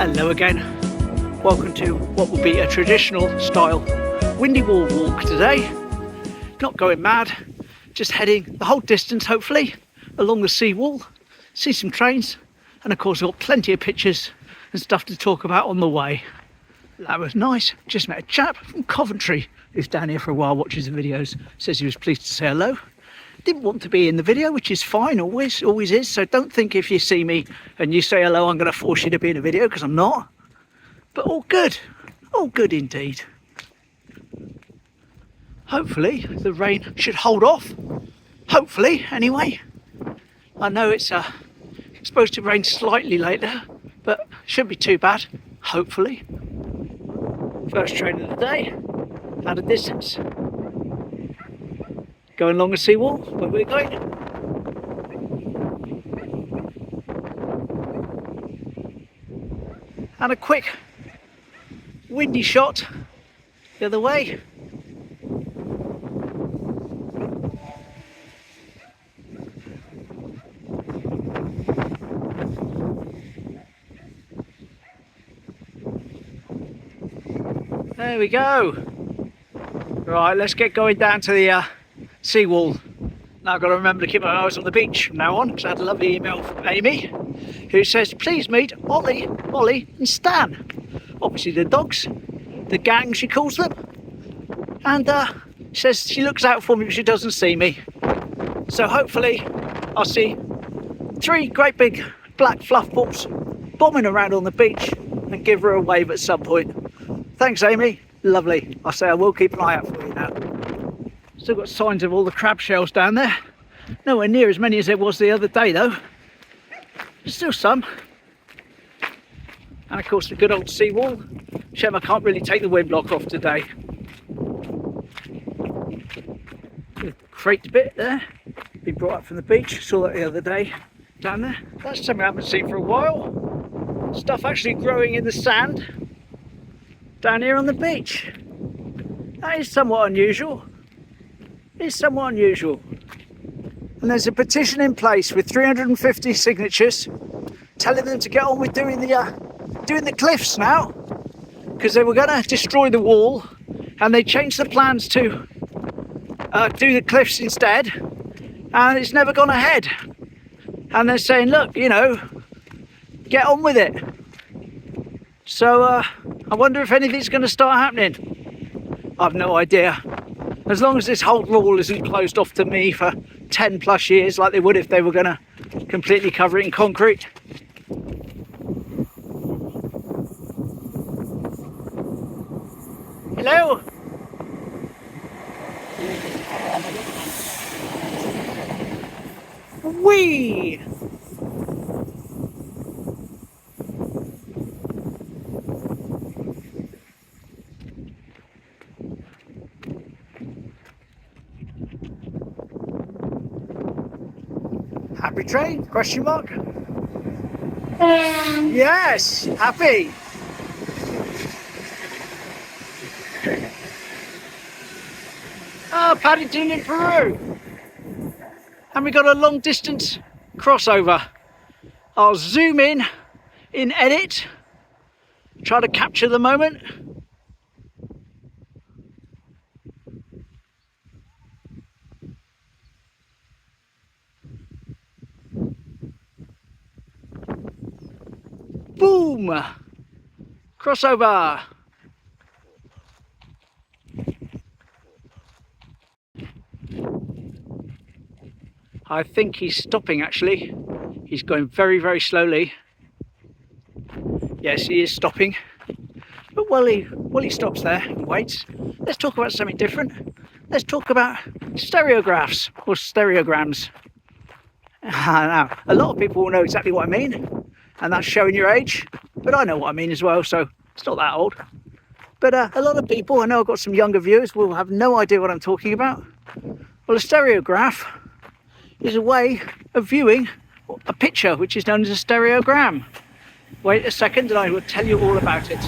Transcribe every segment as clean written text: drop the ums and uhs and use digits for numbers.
Hello again. Welcome to what will be a traditional style windy wall walk today. Not going mad, just heading the whole distance hopefully along the seawall, see some trains, and of course I've got plenty of pictures and stuff to talk about on the way. That was nice. Just met a chap from Coventry who's down here for a while, watches the videos, says he was pleased to say hello. Didn't want to be in the video, which is fine, always is, so don't think if you see me and you say hello I'm going to force you to be in a video, because I'm not. But all good indeed. Hopefully the rain should hold off, hopefully anyway. I know it's supposed to rain slightly later, but shouldn't be too bad, hopefully. First train of the day, at a distance. Going along the seawall, where we're going. And a quick windy shot the other way. There we go. Right, let's get going down to the seawall. Now I've got to remember to keep my eyes on the beach from now on, because I had a lovely email from Amy who says please meet Ollie, Molly and Stan. Obviously the dogs, the gang she calls them, and says she looks out for me but she doesn't see me. So hopefully I'll see 3 great big black fluff balls bombing around on the beach and give her a wave at some point. Thanks Amy, lovely. I say I will keep an eye out for you now. Still got signs of all the crab shells down there. Nowhere near as many as there was the other day though. Still some. And of course the good old seawall. Shame I can't really take the wind block off today. The crate bit there, been brought up from the beach. Saw that the other day down there. That's something I haven't seen for a while. Stuff actually growing in the sand down here on the beach. That is somewhat unusual. It's somewhat unusual. And there's a petition in place with 350 signatures telling them to get on with doing the cliffs now, because they were going to destroy the wall and they changed the plans to do the cliffs instead, and it's never gone ahead. And they're saying, look, you know, get on with it. So I wonder if anything's going to start happening. I've no idea. As long as this whole wall isn't closed off to me for 10 plus years like they would if they were going to completely cover it in concrete. Hello? Whee! Happy train? Question mark? Yes, happy. Paddington in Peru. And we got a long distance crossover. I'll zoom in edit, try to capture the moment. Boom! Crossover! I think he's stopping actually. He's going very, very slowly. Yes, he is stopping. But while he stops there and waits, let's talk about something different. Let's talk about stereographs or stereograms. Now, a lot of people will know exactly what I mean, and that's showing your age, but I know what I mean as well, so it's not that old. But a lot of people, I know I've got some younger viewers, will have no idea what I'm talking about. Well, a stereograph is a way of viewing a picture, which is known as a stereogram. Wait a second and I will tell you all about it.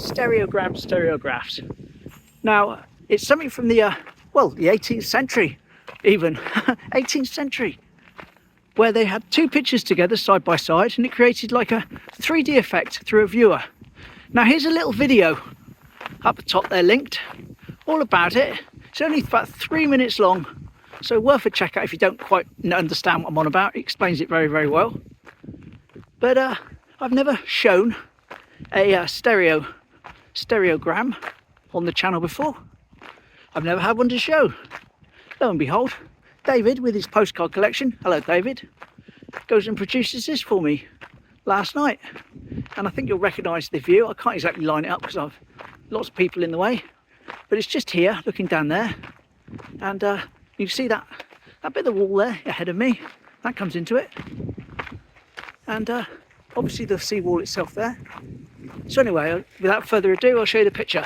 stereogram stereographs. Now, it's something from the, well, the 18th century, even, 18th century, where they had two pictures together side by side and it created like a 3D effect through a viewer. Now, here's a little video up the top there linked, all about it. It's only about 3 minutes long, so worth a check out if you don't quite understand what I'm on about. It explains it very, very well. But I've never shown a stereogram on the channel before. I've never had one to show. Lo and behold, David with his postcard collection, hello David, goes and produces this for me last night. And I think you'll recognise the view. I can't exactly line it up because I've lots of people in the way, but it's just here looking down there, and you see that bit of the wall there ahead of me, that comes into it, and obviously the seawall itself there. So anyway, without further ado, I'll show you the picture.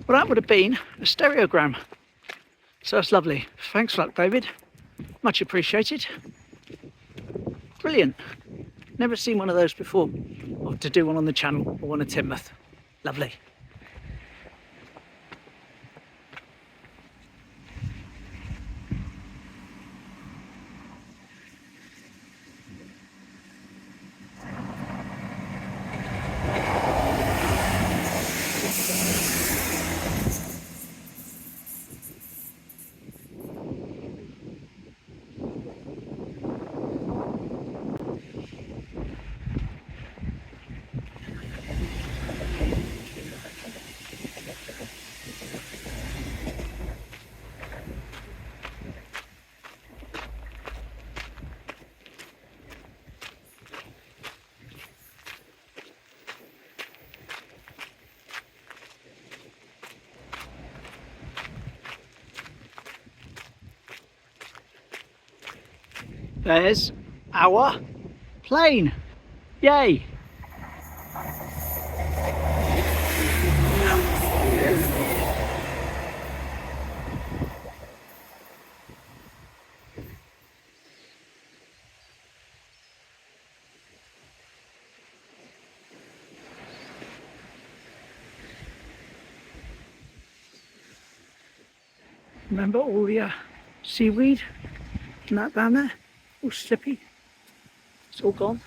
Well, that would have been a stereogram. So that's lovely. Thanks for that, David. Much appreciated. Brilliant. Never seen one of those before. Or to do one on the channel or one at Teignmouth. Lovely. There's our plane. Yay! Remember all the seaweed and that down there? All slippy. It's all gone.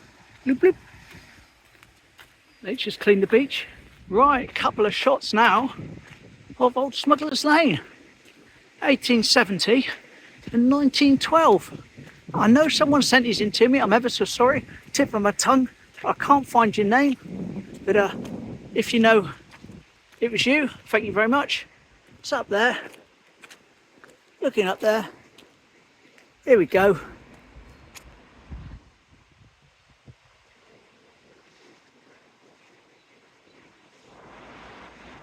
Bloop bloop. Nature's cleaned the beach. Right, couple of shots now of old Smuggler's Lane. 1870 and 1912. I know someone sent these in to me. I'm ever so sorry. Tip of my tongue. I can't find your name. But if you know it was you, thank you very much. It's up there. Looking up there. Here we go.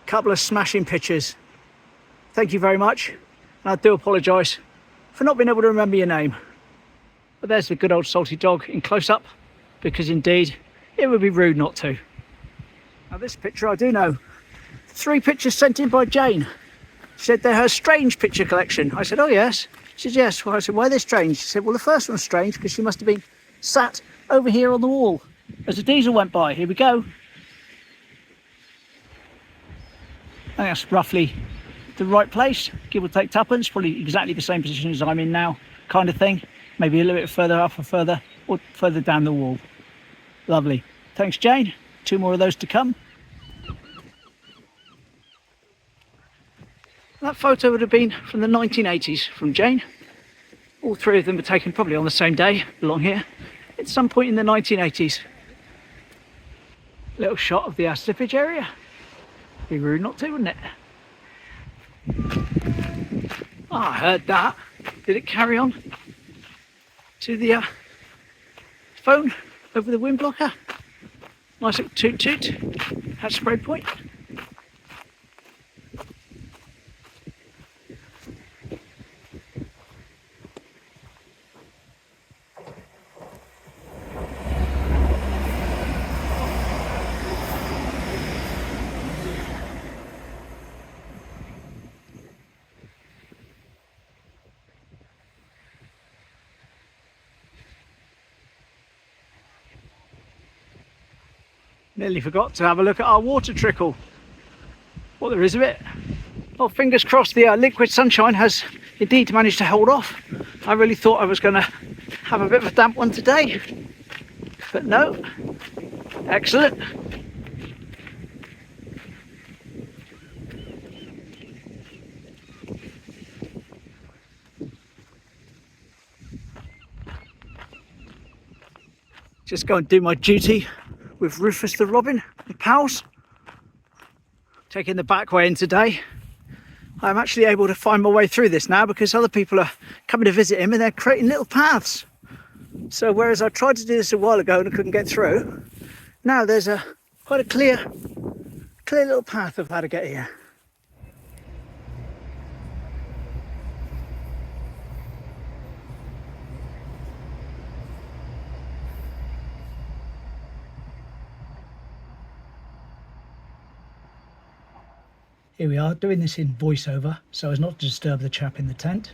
Couple of smashing pictures. Thank you very much. And I do apologise for not being able to remember your name. But there's the good old salty dog in close up, because indeed it would be rude not to. Now this picture I do know. 3 pictures sent in by Jane. She said they're her strange picture collection. I said, oh yes. She said yes. Well, I said, why are they strange? She said, well, the first one's strange because she must have been sat over here on the wall as the diesel went by. Here we go. I think that's roughly the right place, give or take tuppence, probably exactly the same position as I'm in now, kind of thing. Maybe a little bit further up or further down the wall. Lovely. Thanks, Jane. 2 more of those to come. That photo would have been from the 1980s from Jane. All 3 of them were taken probably on the same day along here at some point in the 1980s. Little shot of the slippage area. Be rude not to, wouldn't it? Oh, I heard that. Did it carry on to the phone over the wind blocker? Nice little toot toot at spray point. Nearly forgot to have a look at our water trickle. What there is of it. Well, fingers crossed the liquid sunshine has indeed managed to hold off. I really thought I was going to have a bit of a damp one today, but no. Excellent. Just go and do my duty with Rufus the robin and pals. Taking the back way in today. I'm actually able to find my way through this now because other people are coming to visit him and they're creating little paths. So whereas I tried to do this a while ago and I couldn't get through, now there's quite a clear little path of how to get here. Here we are, doing this in voiceover so as not to disturb the chap in the tent.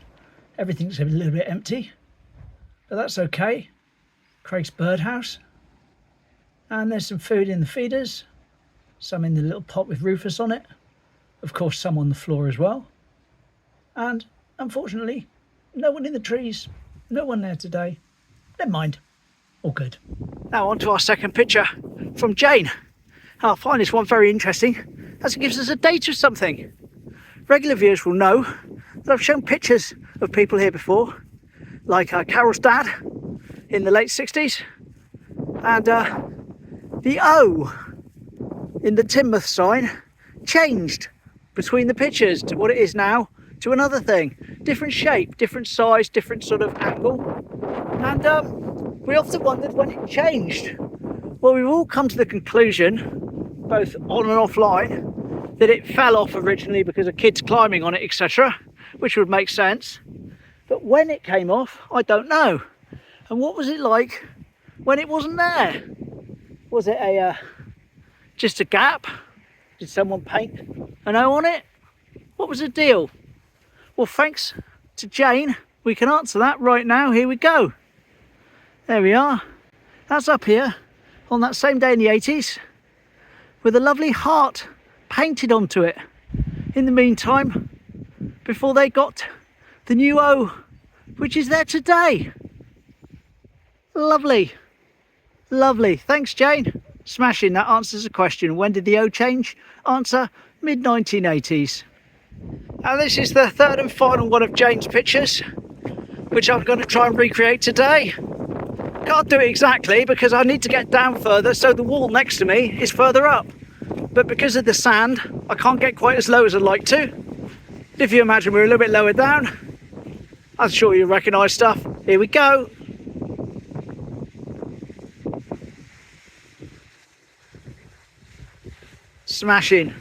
Everything's a little bit empty, but that's okay. Craig's birdhouse. And there's some food in the feeders, some in the little pot with Rufus on it. Of course, some on the floor as well. And unfortunately, no one in the trees. No one there today. Never mind, all good. Now on to our second picture from Jane. I find this one very interesting, as it gives us a date of something. Regular viewers will know that I've shown pictures of people here before, like Carol's dad in the late 60s, and the O in the Teignmouth sign changed between the pictures to what it is now to another thing. Different shape, different size, different sort of angle, and we often wondered when it changed. Well, we've all come to the conclusion, both on and offline, that it fell off originally because of kids climbing on it, etc., which would make sense. But when it came off, I don't know. And what was it like when it wasn't there? Was it just a gap? Did someone paint an O on it? What was the deal? Well, thanks to Jane, we can answer that right now. Here we go. There we are. That's up here on that same day in the 80s with a lovely heart painted onto it. In the meantime, before they got the new O, which is there today. Lovely, lovely. Thanks, Jane. Smashing. That answers the question. When did the O change? Answer: mid-1980s. And this is the third and final one of Jane's pictures, which I'm going to try and recreate today. Can't do it exactly because I need to get down further, so the wall next to me is further up. But because of the sand, I can't get quite as low as I'd like to. If you imagine we're a little bit lower down, I'm sure you'll recognise stuff. Here we go. Smashing.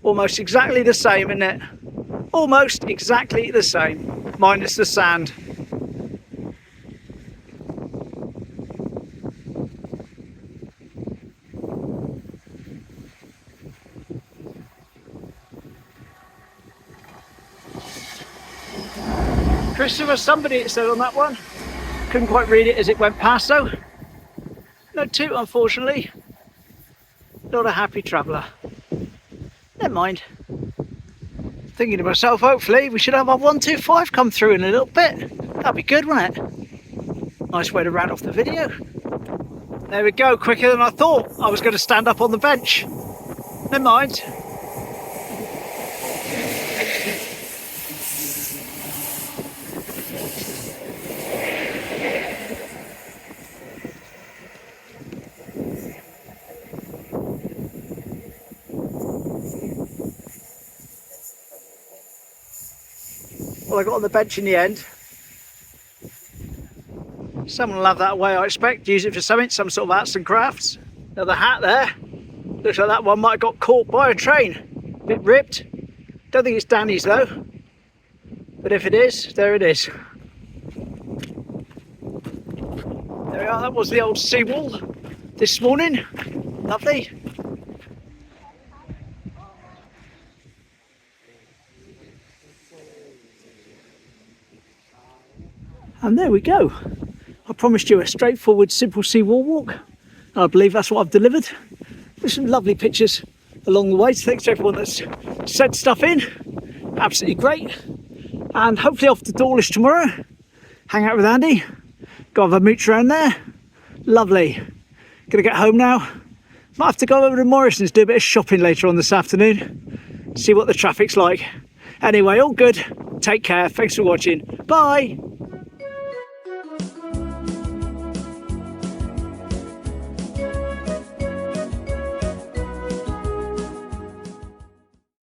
Almost exactly the same, isn't it? Almost exactly the same, minus the sand. Christopher, somebody it said on that one. Couldn't quite read it as it went past though. No toot, unfortunately. Not a happy traveller. Never mind. Thinking to myself, hopefully we should have our 125 come through in a little bit. That'd be good, wouldn't it? Nice way to round off the video. There we go, quicker than I thought. I was going to stand up on the bench. Never mind. Well, I got on the bench in the end. Someone will have that away, I expect. Use it for something, some sort of arts and crafts. Another hat there. Looks like that one might have got caught by a train. A bit ripped. Don't think it's Danny's though. But if it is, there it is. There we are, that was the old seawall this morning. Lovely. And there we go. I promised you a straightforward, simple seawall walk. I believe that's what I've delivered. There's some lovely pictures along the way, so thanks to everyone that's sent stuff in. Absolutely great. And hopefully off to Dawlish tomorrow, hang out with Andy, go have a mooch around there. Lovely. Gonna get home now. Might have to go over to Morrison's, do a bit of shopping later on this afternoon, see what the traffic's like. Anyway, all good. Take care. Thanks for watching. Bye.